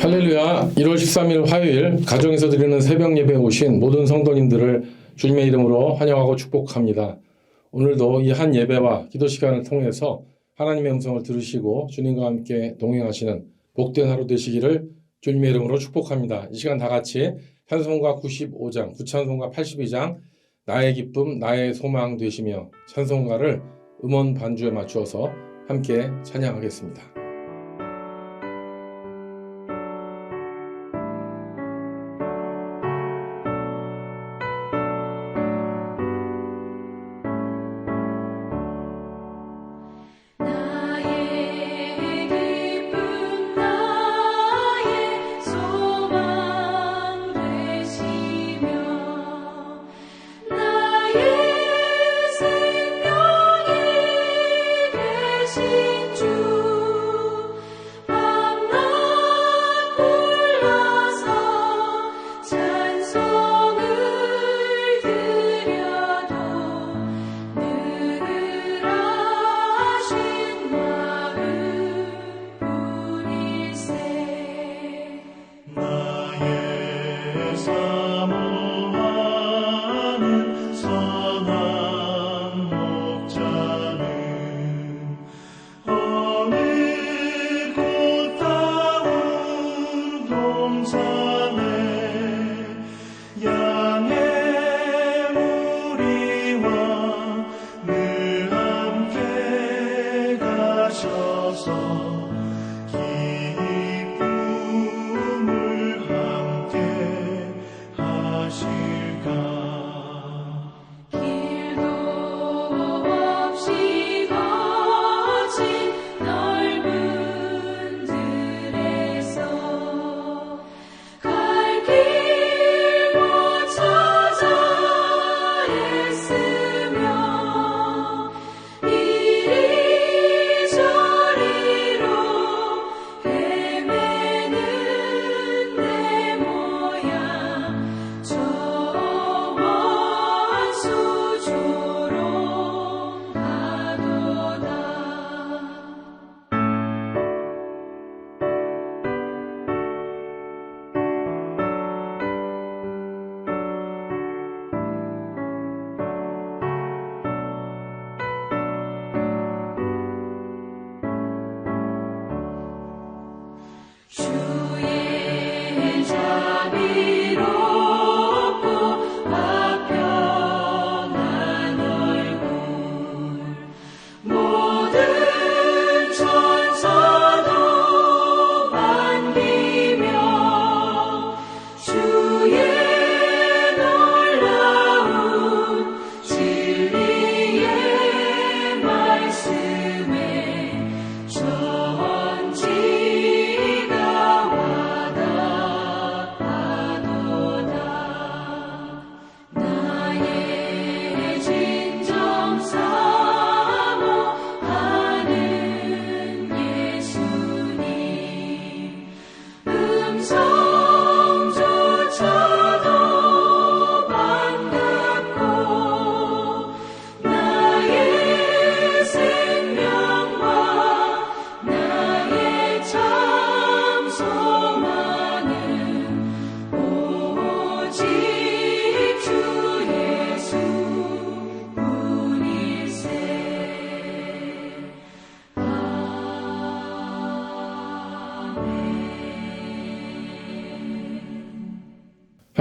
할렐루야. 1월 13일 화요일 가정에서 드리는 새벽 예배에 오신 모든 성도님들을 주님의 이름으로 환영하고 축복합니다. 오늘도 이 한 예배와 기도 시간을 통해서 하나님의 음성을 들으시고 주님과 함께 동행하시는 복된 하루 되시기를 주님의 이름으로 축복합니다. 이 시간 다 같이 찬송가 95장, 구찬송가 82장 나의 기쁨, 나의 소망 되시며 찬송가를 음원 반주에 맞추어서 함께 찬양하겠습니다.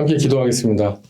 함께 기도하겠습니다.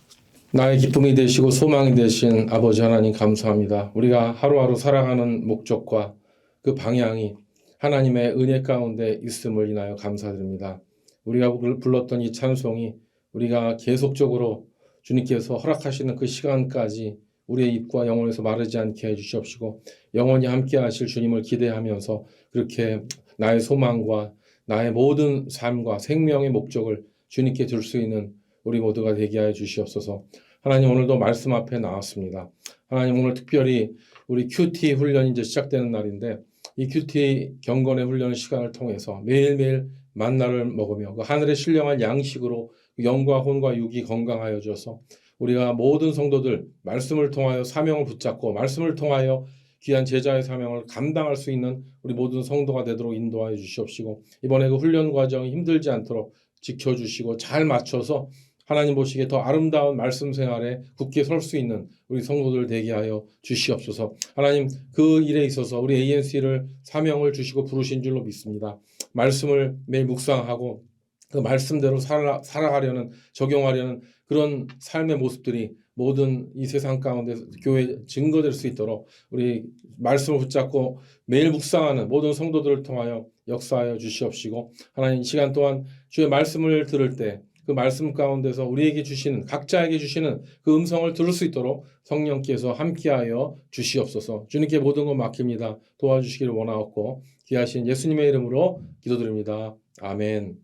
나의 기쁨이 되시고 소망이 되신 아버지 하나님 감사합니다. 우리가 하루하루 살아가는 목적과 그 방향이 하나님의 은혜 가운데 있음을 인하여 감사드립니다. 우리가 불렀던 이 찬송이 우리가 계속적으로 주님께서 허락하시는 그 시간까지 우리의 입과 영혼에서 마르지 않게 해주시옵시고 영원히 함께 하실 주님을 기대하면서 그렇게 나의 소망과 나의 모든 삶과 생명의 목적을 주님께 줄 수 있는 우리 모두가 되게 하여 주시옵소서. 하나님 오늘도 말씀 앞에 나왔습니다. 하나님 오늘 특별히 우리 큐티 훈련이 이제 시작되는 날인데 이 큐티 경건의 훈련 시간을 통해서 매일매일 만나를 먹으며 그 하늘의 신령한 양식으로 영과 혼과 육이 건강하여 줘서 우리가 모든 성도들 말씀을 통하여 사명을 붙잡고 말씀을 통하여 귀한 제자의 사명을 감당할 수 있는 우리 모든 성도가 되도록 인도하여 주시옵시고, 이번에 그 훈련 과정이 힘들지 않도록 지켜주시고 잘 맞춰서 하나님 보시기에 더 아름다운 말씀 생활에 굳게 설 수 있는 우리 성도들 되게 하여 주시옵소서. 하나님, 그 일에 있어서 우리 ANC를 사명을 주시고 부르신 줄로 믿습니다. 말씀을 매일 묵상하고 그 말씀대로 살아가려는, 적용하려는 그런 삶의 모습들이 모든 이 세상 가운데 교회에 증거될 수 있도록 우리 말씀을 붙잡고 매일 묵상하는 모든 성도들을 통하여 역사하여 주시옵시고, 하나님, 이 시간 또한 주의 말씀을 들을 때 그 말씀 가운데서 우리에게 주시는, 각자에게 주시는 그 음성을 들을 수 있도록 성령께서 함께하여 주시옵소서. 주님께 모든 것 맡깁니다. 도와주시기를 원하옵고 귀하신 예수님의 이름으로 기도드립니다. 아멘.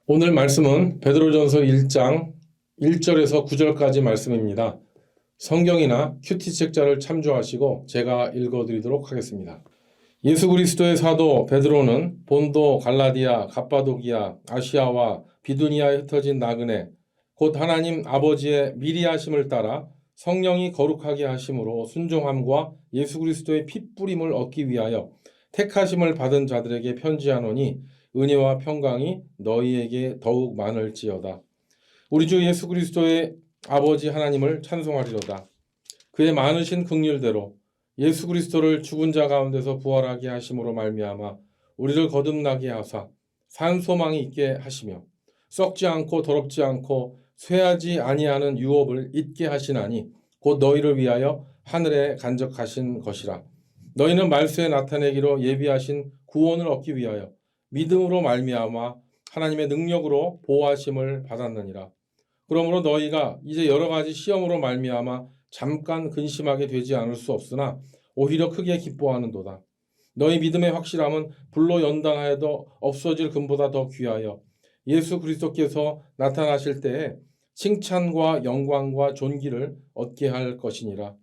오늘 말씀은 베드로전서 1장 1절에서 9절까지 말씀입니다. 성경이나 큐티 책자를 참조하시고 제가 읽어드리도록 하겠습니다. 예수 그리스도의 사도 베드로는 본도, 갈라디아, 갑바도기아, 아시아와 비두니아에 흩어진 나그네, 곧 하나님 아버지의 미리 하심을 따라 성령이 거룩하게 하심으로 순종함과 예수 그리스도의 핏뿌림을 얻기 위하여 택하심을 받은 자들에게 편지하노니 은혜와 평강이 너희에게 더욱 많을지어다. 우리 주 예수 그리스도의 아버지 하나님을 찬송하리로다. 그의 많으신 긍휼대로 예수 그리스도를 죽은 자 가운데서 부활하게 하심으로 말미암아 우리를 거듭나게 하사 산 소망이 있게 하시며 썩지 않고 더럽지 않고 쇠하지 아니하는 유업을 잊게 하시나니 곧 너희를 위하여 하늘에 간적하신 것이라. 너희는 말세에 나타내기로 예비하신 구원을 얻기 위하여 믿음으로 말미암아 하나님의 능력으로 보호하심을 받았느니라. 그러므로 너희가 이제 여러 가지 시험으로 말미암아 잠깐 근심하게 되지 않을 수 없으나 오히려 크게 기뻐하는도다. 너희 믿음의 확실함은 불로 연단하여도 없어질 금보다 더 귀하여 예수 그리스도께서 나타나실 때에 칭찬과 영광과 존귀를 얻게 할 것이니라.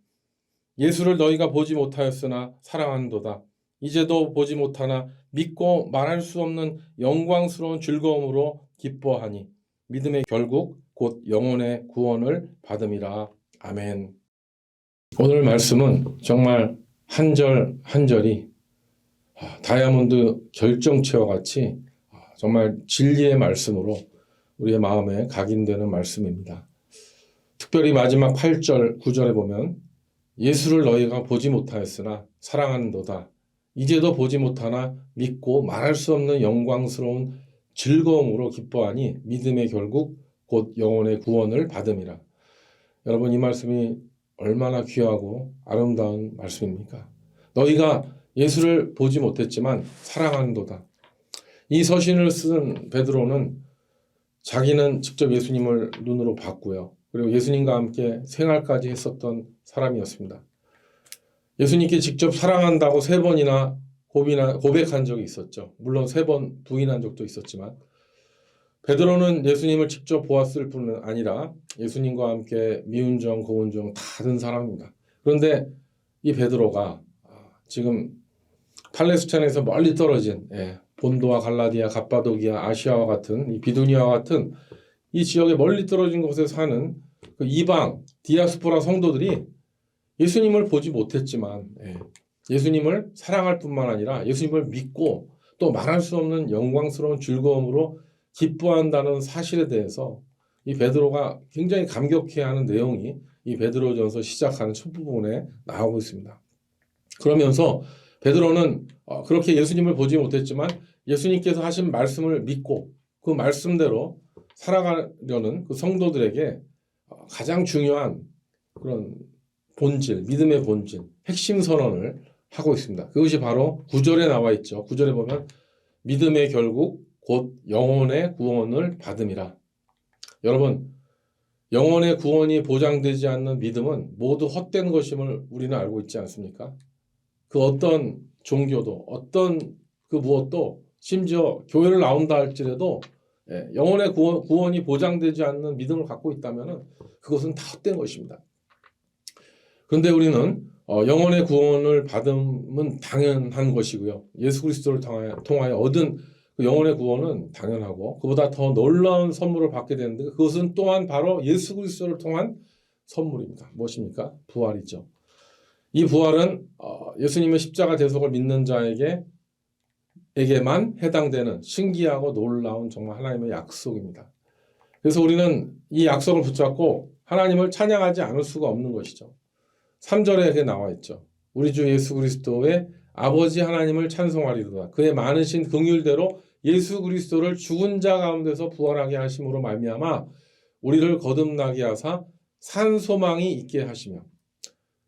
예수를 너희가 보지 못하였으나 사랑하는도다. 이제도 보지 못하나 믿고 말할 수 없는 영광스러운 즐거움으로 기뻐하니 믿음의 결국 곧 영혼의 구원을 받음이라. 아멘. 오늘 말씀은 정말 한 절 한 절이 다이아몬드 결정체와 같이 정말 진리의 말씀으로 우리의 마음에 각인되는 말씀입니다. 특별히 마지막 8절, 9절에 보면 예수를 너희가 보지 못하였으나 사랑하는도다. 이제도 보지 못하나 믿고 말할 수 없는 영광스러운 즐거움으로 기뻐하니 믿음의 결국 곧 영혼의 구원을 받음이라. 여러분, 이 말씀이 얼마나 귀하고 아름다운 말씀입니까? 너희가 예수를 보지 못했지만 사랑하는도다. 이 서신을 쓴 베드로는 자기는 직접 예수님을 눈으로 봤고요. 그리고 예수님과 함께 생활까지 했었던 사람이었습니다. 예수님께 직접 사랑한다고 3번이나 고백한 적이 있었죠. 물론 3번 부인한 적도 있었지만 베드로는 예수님을 직접 보았을 뿐 아니라 예수님과 함께 미운 정, 고운 정 다 든 사람입니다. 그런데 이 베드로가 지금 팔레스타인에서 멀리 떨어진 본도와 갈라디아, 갑바도기아, 아시아와 같은 이 비두니아와 같은 이 지역에 멀리 떨어진 곳에 사는 그 이방 디아스포라 성도들이 예수님을 보지 못했지만 예수님을 사랑할 뿐만 아니라 예수님을 믿고 또 말할 수 없는 영광스러운 즐거움으로 기뻐한다는 사실에 대해서 이 베드로가 굉장히 감격해하는 내용이 이 베드로전서 시작하는 첫 부분에 나오고 있습니다. 그러면서 베드로는 그렇게 예수님을 보지 못했지만 예수님께서 하신 말씀을 믿고 그 말씀대로 살아가려는 그 성도들에게 가장 중요한 그런 본질, 믿음의 본질, 핵심 선언을 하고 있습니다. 그것이 바로 9절에 나와 있죠. 9절에 보면 믿음의 결국 곧 영혼의 구원을 받음이라. 여러분, 영혼의 구원이 보장되지 않는 믿음은 모두 헛된 것임을 우리는 알고 있지 않습니까? 그 어떤 종교도 어떤 그 무엇도 심지어 교회를 나온다 할지라도 영혼의 구원이 보장되지 않는 믿음을 갖고 있다면 그것은 다 헛된 것입니다. 그런데 우리는 영혼의 구원을 받음은 당연한 것이고요. 예수 그리스도를 통하여 얻은 그 영혼의 구원은 당연하고 그보다 더 놀라운 선물을 받게 되는데 그것은 또한 바로 예수 그리스도를 통한 선물입니다. 무엇입니까? 부활이죠. 이 부활은 예수님의 십자가 대속을 믿는 에게만 해당되는 신기하고 놀라운 정말 하나님의 약속입니다. 그래서 우리는 이 약속을 붙잡고 하나님을 찬양하지 않을 수가 없는 것이죠. 3절에 이렇게 나와 있죠. 우리 주 예수 그리스도의 아버지 하나님을 찬송하리로다. 그의 많으신 긍휼대로 예수 그리스도를 죽은 자 가운데서 부활하게 하심으로 말미암아 우리를 거듭나게 하사 산 소망이 있게 하시며.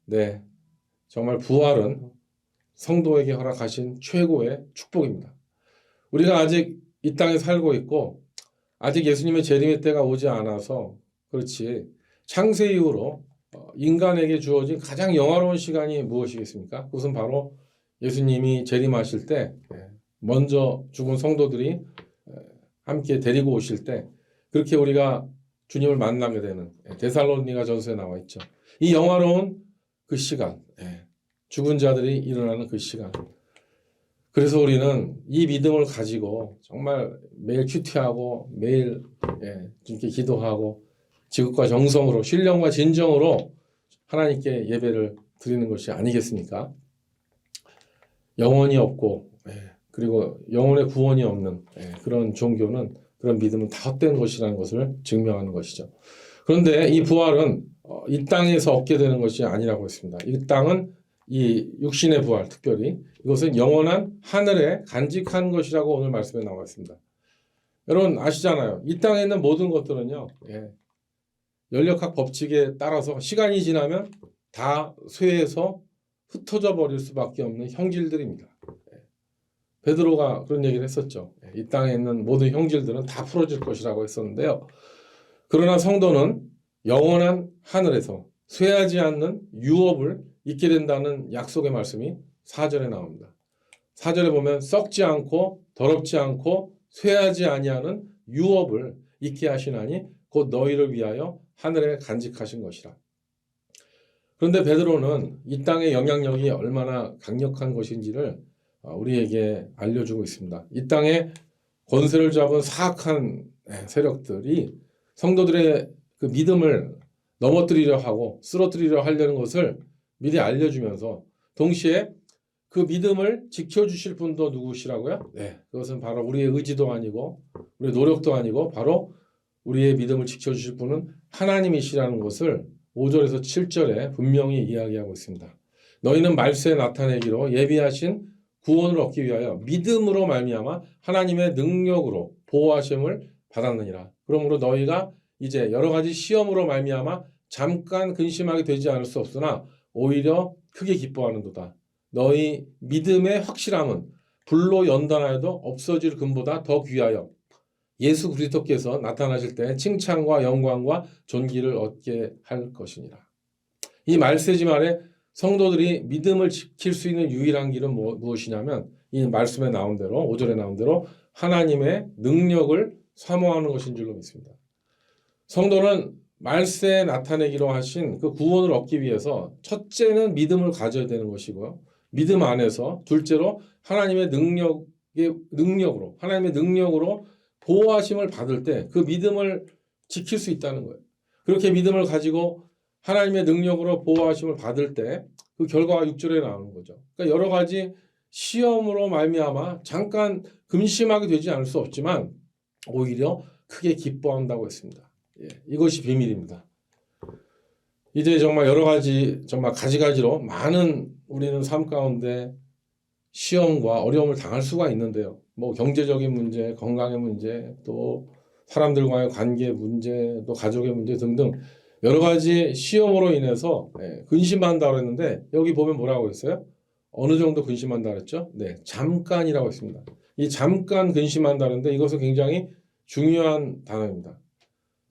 네, 정말 부활은 성도에게 허락하신 최고의 축복입니다. 우리가 아직 이 땅에 살고 있고 아직 예수님의 재림의 때가 오지 않아서 그렇지, 창세 이후로 인간에게 주어진 가장 영화로운 시간이 무엇이겠습니까? 그것은 바로 예수님이 재림하실 때 먼저 죽은 성도들이 함께 데리고 오실 때 그렇게 우리가 주님을 만나게 되는, 데살로니가 전서에 나와 있죠. 이 영화로운 그 시간, 죽은 자들이 일어나는 그 시간. 그래서 우리는 이 믿음을 가지고 정말 매일 큐티하고 매일 주님께 기도하고 지극과 정성으로 신령과 진정으로 하나님께 예배를 드리는 것이 아니겠습니까? 영혼이 없고 그리고 영혼의 구원이 없는 그런 종교는, 그런 믿음은 다 헛된 것이라는 것을 증명하는 것이죠. 그런데 이 부활은 이 땅에서 얻게 되는 것이 아니라고 했습니다. 이 땅은 이 육신의 부활, 특별히 이것은 영원한 하늘에 간직한 것이라고 오늘 말씀에 나와 있습니다. 여러분 아시잖아요. 이 땅에 있는 모든 것들은요, 연력학 법칙에 따라서 시간이 지나면 다 쇠해서 흩어져 버릴 수밖에 없는 형질들입니다. 베드로가 그런 얘기를 했었죠. 이 땅에 있는 모든 형질들은 다 풀어질 것이라고 했었는데요. 그러나 성도는 영원한 하늘에서 쇠하지 않는 유업을 잊게 된다는 약속의 말씀이 4절에 나옵니다. 4절에 보면 썩지 않고 더럽지 않고 쇠하지 아니하는 유업을 잊게 하시나니 곧 너희를 위하여 하늘에 간직하신 것이라. 그런데 베드로는 이 땅의 영향력이 얼마나 강력한 것인지를 우리에게 알려주고 있습니다. 이 땅에 권세를 잡은 사악한 세력들이 성도들의 그 믿음을 넘어뜨리려 하고 쓰러뜨리려 하려는 것을 미리 알려주면서 동시에 그 믿음을 지켜주실 분도 누구시라고요? 그것은 바로 우리의 의지도 아니고 우리의 노력도 아니고 바로 우리의 믿음을 지켜주실 분은 하나님이시라는 것을 5절에서 7절에 분명히 이야기하고 있습니다. 너희는 말세에 나타내기로 예비하신 구원을 얻기 위하여 믿음으로 말미암아 하나님의 능력으로 보호하심을 받았느니라. 그러므로 너희가 이제 여러 가지 시험으로 말미암아 잠깐 근심하게 되지 않을 수 없으나 오히려 크게 기뻐하는도다. 너희 믿음의 확실함은 불로 연단하여도 없어질 금보다 더 귀하여 예수 그리스도께서 나타나실 때 칭찬과 영광과 존귀를 얻게 할 것이니라. 이 말세지말에 성도들이 믿음을 지킬 수 있는 유일한 길은 무엇이냐면 이 말씀에 나온 대로 5절에 나온 대로 하나님의 능력을 사모하는 것인 줄로 믿습니다. 성도는 말세에 나타내기로 하신 그 구원을 얻기 위해서 첫째는 믿음을 가져야 되는 것이고요. 믿음 안에서 둘째로 하나님의 능력으로 보호하심을 받을 때 그 믿음을 지킬 수 있다는 거예요. 그렇게 믿음을 가지고 하나님의 능력으로 보호하심을 받을 때 그 결과가 6절에 나오는 거죠. 그러니까 여러 가지 시험으로 말미암아 잠깐 근심하게 되지 않을 수 없지만 오히려 크게 기뻐한다고 했습니다. 이것이 비밀입니다. 이제 정말 여러 가지 정말 가지가지로 많은 우리는 삶 가운데 시험과 어려움을 당할 수가 있는데요. 뭐 경제적인 문제, 건강의 문제, 또 사람들과의 관계 문제, 또 가족의 문제 등등 여러 가지 시험으로 인해서 근심한다고 했는데 여기 보면 뭐라고 했어요? 어느 정도 근심한다 그랬죠? 잠깐이라고 했습니다. 이 잠깐 근심한다는데 이것은 굉장히 중요한 단어입니다.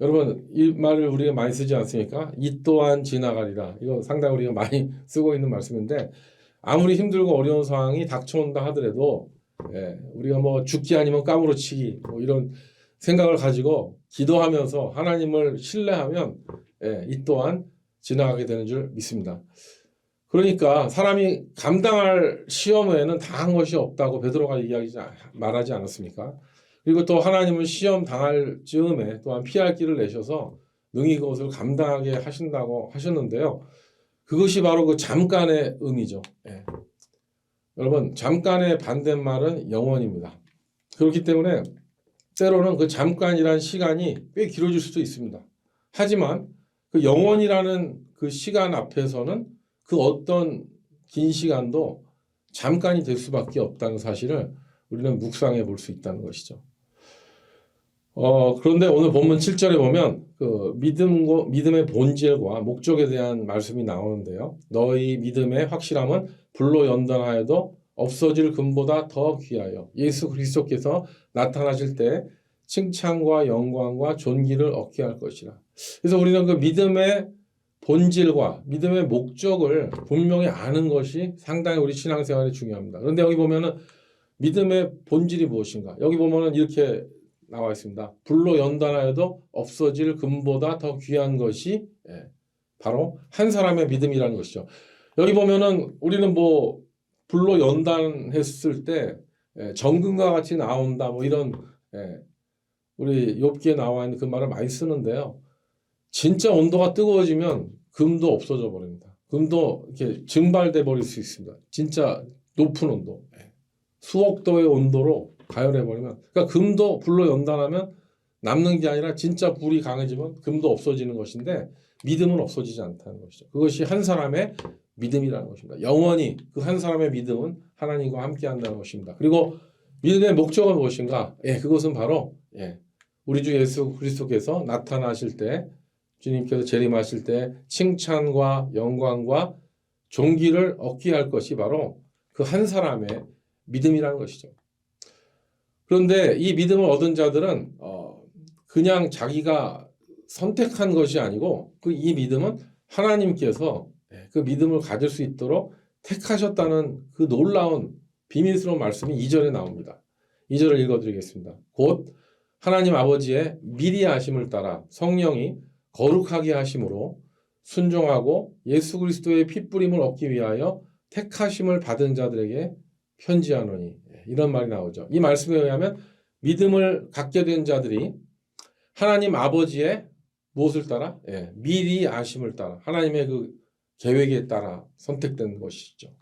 여러분 이 말을 우리가 많이 쓰지 않습니까? 이 또한 지나가리라. 이거 상당히 우리가 많이 쓰고 있는 말씀인데 아무리 힘들고 어려운 상황이 닥쳐온다 하더라도 우리가 뭐 죽기 아니면 까무러치기 뭐 이런 생각을 가지고 기도하면서 하나님을 신뢰하면 이 또한 지나가게 되는 줄 믿습니다. 그러니까 사람이 감당할 시험에는 당한 것이 없다고 베드로가 말하지 않았습니까? 그리고 또 하나님은 시험 당할 즈음에 또한 피할 길을 내셔서 능히 그것을 감당하게 하신다고 하셨는데요. 그것이 바로 그 잠깐의 의미죠. 예. 여러분, 잠깐의 반대말은 영원입니다. 그렇기 때문에 때로는 그 잠깐이란 시간이 꽤 길어질 수도 있습니다. 하지만 그 영원이라는 그 시간 앞에서는 그 어떤 긴 시간도 잠깐이 될 수밖에 없다는 사실을 우리는 묵상해 볼 수 있다는 것이죠. 그런데 오늘 본문 7절에 보면 그 믿음의 본질과 목적에 대한 말씀이 나오는데요. 너희 믿음의 확실함은 불로 연단하여도 없어질 금보다 더 귀하여 예수 그리스도께서 나타나실 때 칭찬과 영광과 존귀를 얻게 할 것이라. 그래서 우리는 그 믿음의 본질과 믿음의 목적을 분명히 아는 것이 상당히 우리 신앙생활에 중요합니다. 그런데 여기 보면은 믿음의 본질이 무엇인가? 여기 보면은 이렇게 나와 있습니다. 불로 연단하여도 없어질 금보다 더 귀한 것이 바로 한 사람의 믿음이라는 것이죠. 여기 보면은 우리는 뭐 불로 연단했을 때 정금과 같이 나온다 뭐 이런 우리 욥기에 나와 있는 그 말을 많이 쓰는데요. 진짜 온도가 뜨거워지면 금도 없어져 버립니다. 금도 이렇게 증발돼 버릴 수 있습니다. 진짜 높은 온도, 수억 도의 온도로 가열해 버리면, 그러니까 금도 불로 연단하면 남는 게 아니라 진짜 불이 강해지면 금도 없어지는 것인데 믿음은 없어지지 않다는 것이죠. 그것이 한 사람의 믿음이라는 것입니다. 영원히 그 한 사람의 믿음은 하나님과 함께 한다는 것입니다. 그리고 믿음의 목적은 무엇인가? 그것은 바로 우리 주 예수 그리스도께서 나타나실 때, 주님께서 재림하실 때 칭찬과 영광과 존귀를 얻게 할 것이 바로 그 한 사람의 믿음이라는 것이죠. 그런데 이 믿음을 얻은 자들은 그냥 자기가 선택한 것이 아니고 이 믿음은 하나님께서 그 믿음을 가질 수 있도록 택하셨다는 그 놀라운 비밀스러운 말씀이 2절에 나옵니다. 2절을 읽어드리겠습니다. 곧 하나님 아버지의 미리 하심을 따라 성령이 거룩하게 하심으로 순종하고 예수 그리스도의 핏부림을 얻기 위하여 택하심을 받은 자들에게 편지하노니, 이런 말이 나오죠. 이 말씀에 의하면 믿음을 갖게 된 자들이 하나님 아버지의 무엇을 따라? 미리 아심을 따라, 하나님의 그 계획에 따라 선택된 것이죠.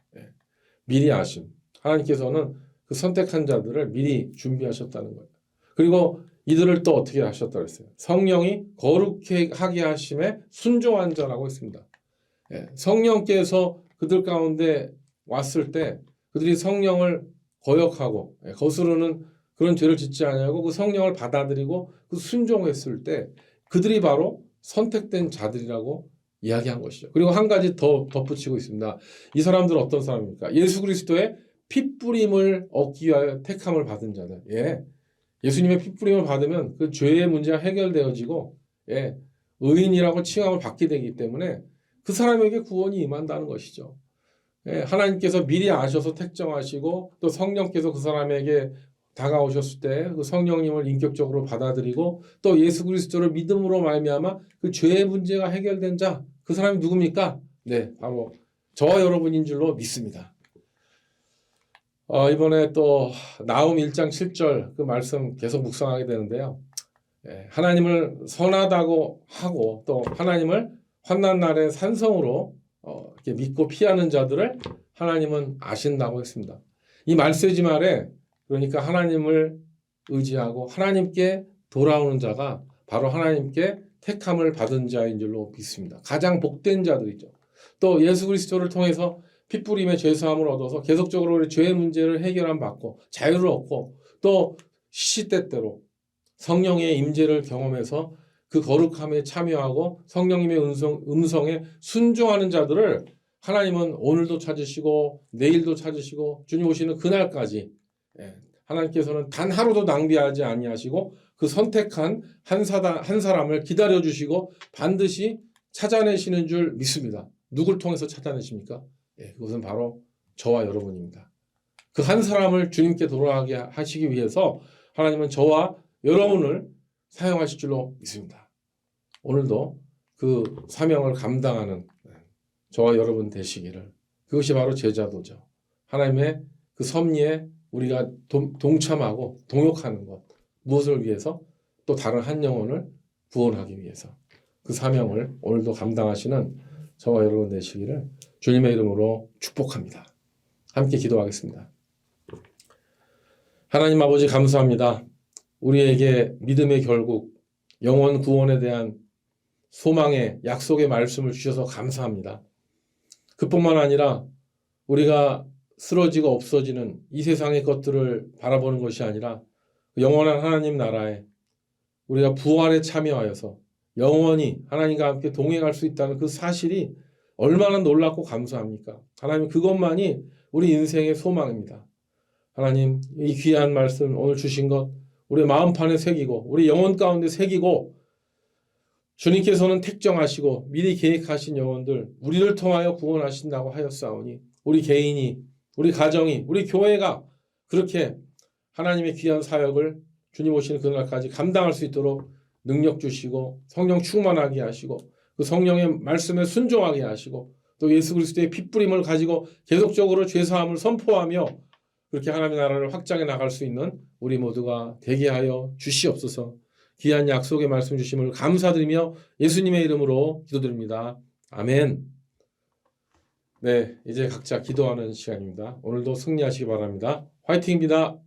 미리 아심. 하나님께서는 그 선택한 자들을 미리 준비하셨다는 거예요. 그리고 이들을 또 어떻게 하셨다고 했어요? 성령이 거룩하게 하심에 순종한 자라고 했습니다. 성령께서 그들 가운데 왔을 때 그들이 성령을 거역하고 거스르는 그런 죄를 짓지 아니하고 그 성령을 받아들이고 그 순종했을 때 그들이 바로 선택된 자들이라고 이야기한 것이죠. 그리고 한 가지 더 덧붙이고 있습니다. 이 사람들은 어떤 사람입니까? 예수 그리스도의 핏부림을 얻기 위하여 택함을 받은 자들. 예수님의 핏부림을 받으면 그 죄의 문제가 해결되어지고 의인이라고 칭함을 받게 되기 때문에 그 사람에게 구원이 임한다는 것이죠. 하나님께서 미리 아셔서 택정하시고 또 성령께서 그 사람에게 다가오셨을 때 그 성령님을 인격적으로 받아들이고 또 예수 그리스도를 믿음으로 말미암아 그 죄의 문제가 해결된 자, 그 사람이 누굽니까? 바로 저와 여러분인 줄로 믿습니다. 이번에 또 나훔 1장 7절 그 말씀 계속 묵상하게 되는데요. 하나님을 선하다고 하고 또 하나님을 환난 날의 산성으로 이렇게 믿고 피하는 자들을 하나님은 아신다고 했습니다. 이 말세지 말에 그러니까 하나님을 의지하고 하나님께 돌아오는 자가 바로 하나님께 택함을 받은 자인 줄로 믿습니다. 가장 복된 자들이죠. 또 예수 그리스도를 통해서 핏부림의 죄사함을 얻어서 계속적으로 우리 죄의 문제를 해결함 받고 자유를 얻고 또 시시때때로 성령의 임재를 경험해서 그 거룩함에 참여하고 성령님의 음성에 순종하는 자들을 하나님은 오늘도 찾으시고 내일도 찾으시고 주님 오시는 그날까지 하나님께서는 단 하루도 낭비하지 아니하시고 그 선택한 한 사람을 기다려주시고 반드시 찾아내시는 줄 믿습니다. 누굴 통해서 찾아내십니까? 그것은 바로 저와 여러분입니다. 그 한 사람을 주님께 돌아가게 하시기 위해서 하나님은 저와 여러분을 사용하실 줄로 믿습니다. 오늘도 그 사명을 감당하는 저와 여러분 되시기를. 그것이 바로 제자도죠. 하나님의 그 섭리에 우리가 동참하고 동역하는 것. 무엇을 위해서? 또 다른 한 영혼을 구원하기 위해서. 그 사명을 오늘도 감당하시는 저와 여러분 되시기를 주님의 이름으로 축복합니다. 함께 기도하겠습니다. 하나님 아버지 감사합니다. 우리에게 믿음의 결국, 영원 구원에 대한 소망의 약속의 말씀을 주셔서 감사합니다. 그뿐만 아니라 우리가 쓰러지고 없어지는 이 세상의 것들을 바라보는 것이 아니라 영원한 하나님 나라에 우리가 부활에 참여하여서 영원히 하나님과 함께 동행할 수 있다는 그 사실이 얼마나 놀랍고 감사합니까? 하나님 그것만이 우리 인생의 소망입니다. 하나님 이 귀한 말씀 오늘 주신 것 우리 마음판에 새기고 우리 영혼 가운데 새기고 주님께서는 택정하시고 미리 계획하신 영혼들 우리를 통하여 구원하신다고 하였사오니 우리 개인이 우리 가정이 우리 교회가 그렇게 하나님의 귀한 사역을 주님 오시는 그날까지 감당할 수 있도록 능력 주시고 성령 충만하게 하시고 그 성령의 말씀에 순종하게 하시고 또 예수 그리스도의 핏부림을 가지고 계속적으로 죄사함을 선포하며 그렇게 하나님의 나라를 확장해 나갈 수 있는 우리 모두가 되게 하여 주시옵소서. 귀한 약속의 말씀 주심을 감사드리며 예수님의 이름으로 기도드립니다. 아멘. 네, 이제 각자 기도하는 시간입니다. 오늘도 승리하시기 바랍니다. 화이팅입니다.